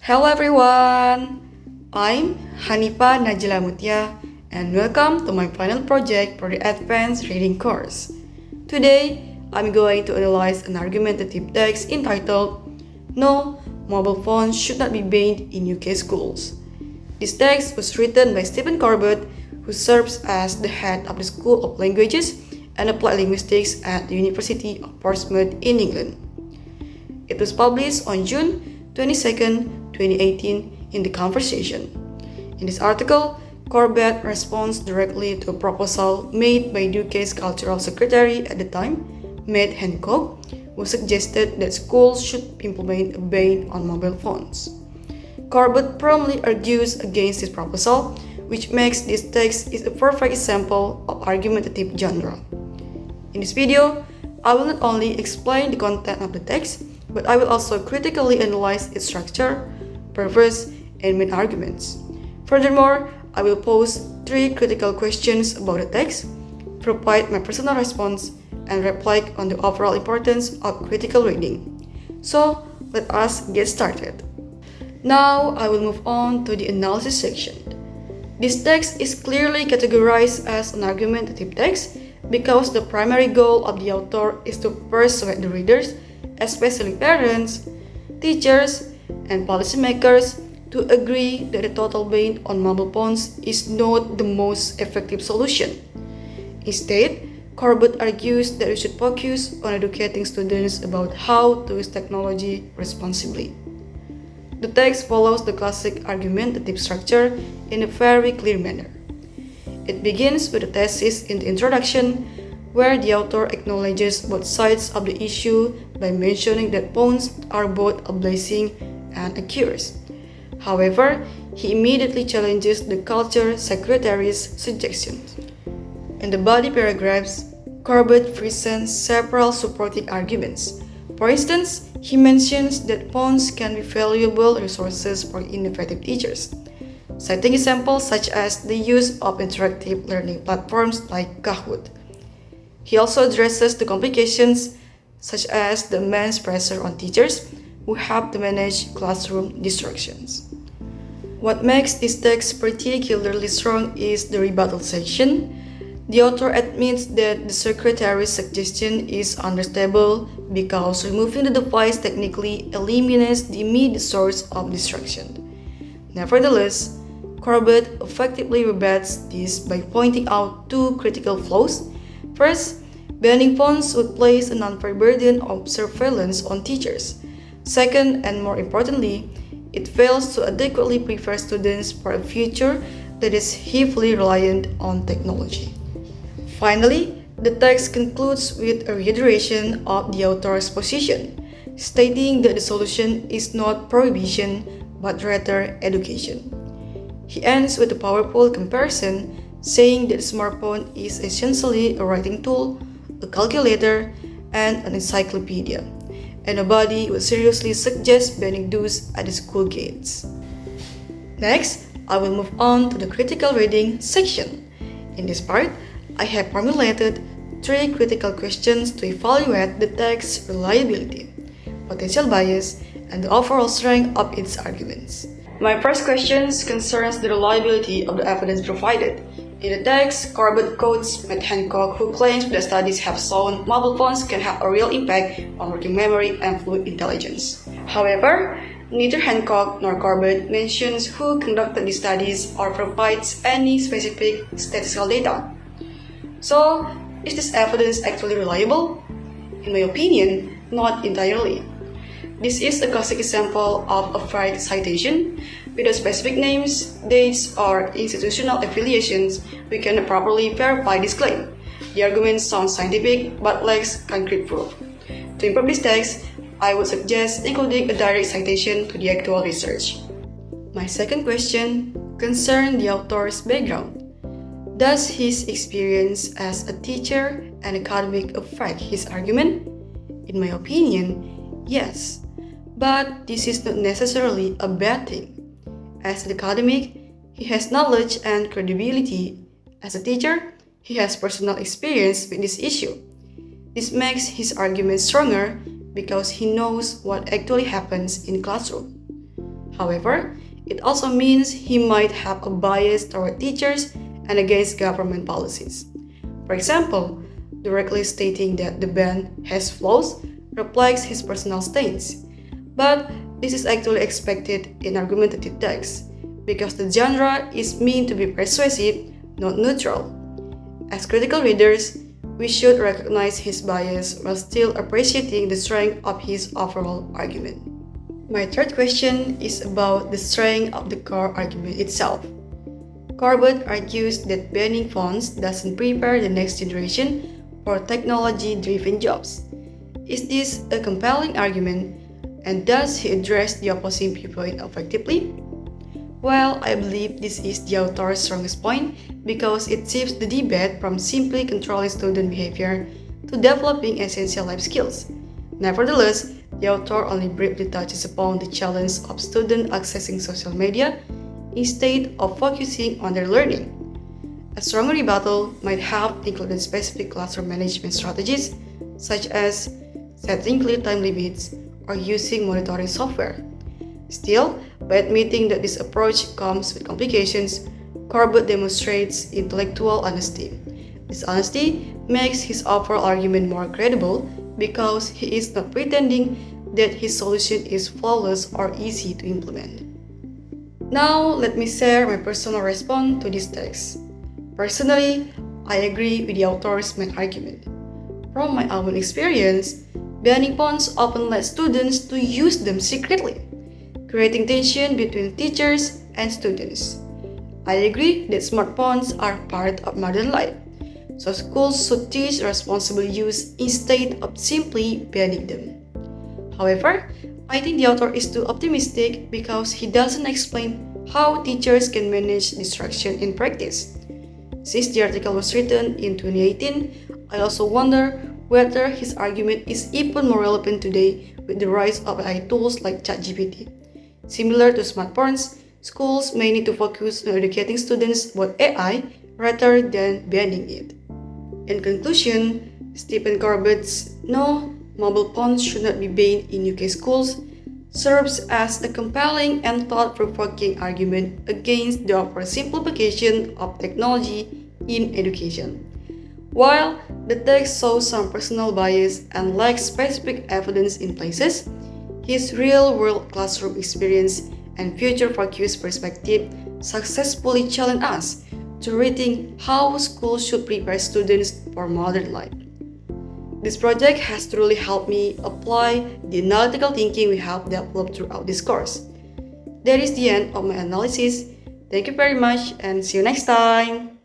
Hello everyone! I'm Hanifa Najla Mutia and welcome to my final project for the advanced reading course. Today, I'm going to analyze an argumentative text entitled No, Mobile Phones Should Not Be Banned in UK Schools. This text was written by Stephen Corbett, who serves as the head of the School of Languages and Applied Linguistics at the University of Portsmouth in England. It was published on June 22, 2018 in The Conversation. In this article, Corbett responds directly to a proposal made by UK's Cultural Secretary at the time, M.Pd, who suggested that schools should implement a ban on mobile phones. Corbett promptly argues against this proposal, which makes this text a perfect example of argumentative genre. In this video, I will not only explain the content of the text, but I will also critically analyze its structure, purpose, and main arguments. Furthermore, I will pose 3 critical questions about the text, provide my personal response, and reflect on the overall importance of critical reading. So, let us get started. Now, I will move on to the analysis section. This text is clearly categorized as an argumentative text because the primary goal of the author is to persuade the readers, especially parents, teachers, and policymakers, to agree that a total ban on mobile phones is not the most effective solution. Instead, Corbett argues that we should focus on educating students about how to use technology responsibly. The text follows the classic argumentative structure in a very clear manner. It begins with a thesis in the introduction, where the author acknowledges both sides of the issue by mentioning that phones are both a blessing and a curse. However, he immediately challenges the Culture Secretary's suggestions. In the body paragraphs, Corbett presents several supporting arguments. For instance, he mentions that phones can be valuable resources for innovative teachers, citing examples such as the use of interactive learning platforms like Kahoot. He also addresses the complications such as the immense pressure on teachers who have to manage classroom distractions. What makes this text particularly strong is the rebuttal section. The author admits that the secretary's suggestion is understandable because removing the device technically eliminates the immediate source of distraction. Nevertheless, Corbett effectively rebuts this by pointing out 2 critical flaws. First, banning phones would place an unfair burden of surveillance on teachers. Second, and more importantly, it fails to adequately prepare students for a future that is heavily reliant on technology. Finally, the text concludes with a reiteration of the author's position, stating that the solution is not prohibition, but rather education. He ends with a powerful comparison, saying that the smartphone is essentially a writing tool, a calculator, and an encyclopedia, and nobody would seriously suggest banning those at the school gates. Next, I will move on to the critical reading section. In this part, I have formulated 3 critical questions to evaluate the text's reliability, potential bias, and the overall strength of its arguments. My first question concerns the reliability of the evidence provided. In the text, Corbett quotes M.Pd, who claims that studies have shown mobile phones can have a real impact on working memory and fluid intelligence. However, neither Hancock nor Corbett mentions who conducted these studies or provides any specific statistical data. So, is this evidence actually reliable? In my opinion, not entirely. This is a classic example of a vague citation. Without specific names, dates, or institutional affiliations, we cannot properly verify this claim. The argument sounds scientific but lacks concrete proof. To improve this text, I would suggest including a direct citation to the actual research. My second question concerns the author's background. Does his experience as a teacher and academic affect his argument? In my opinion, yes. But this is not necessarily a bad thing. As an academic, he has knowledge and credibility. As a teacher, he has personal experience with this issue. This makes his argument stronger because he knows what actually happens in the classroom. However, it also means he might have a bias toward teachers and against government policies. For example, directly stating that the ban has flaws reflects his personal stance. But this is actually expected in argumentative texts because the genre is meant to be persuasive, not neutral. As critical readers, we should recognize his bias while still appreciating the strength of his overall argument. My third question is about the strength of the core argument itself. Corbett argues that banning phones doesn't prepare the next generation for technology-driven jobs. Is this a compelling argument, and does he address the opposing viewpoint effectively? Well, I believe this is the author's strongest point because it shifts the debate from simply controlling student behavior to developing essential life skills. Nevertheless, the author only briefly touches upon the challenge of students accessing social media instead of focusing on their learning. A stronger rebuttal might have included specific classroom management strategies, such as setting clear time limits or using monitoring software. Still, by admitting that this approach comes with complications, Corbett demonstrates intellectual honesty. This honesty makes his overall argument more credible because he is not pretending that his solution is flawless or easy to implement. Now, let me share my personal response to this text. Personally, I agree with the author's main argument. From my own experience, banning phones often led students to use them secretly, creating tension between teachers and students. I agree that smartphones are part of modern life, so schools should teach responsible use instead of simply banning them. However, I think the author is too optimistic because he doesn't explain how teachers can manage distraction in practice. Since the article was written in 2018, I also wonder whether his argument is even more relevant today with the rise of AI tools like ChatGPT. Similar to smartphones, schools may need to focus on educating students about AI rather than banning it. In conclusion, Stephen Corbett's "No, mobile phones should not be banned in UK schools" serves as a compelling and thought-provoking argument against the oversimplification of technology in education. While the text shows some personal bias and lacks specific evidence in places, his real-world classroom experience and future-focused perspective successfully challenge us to rethink how schools should prepare students for modern life. This project has truly helped me apply the analytical thinking we have developed throughout this course. That is the end of my analysis. Thank you very much and see you next time!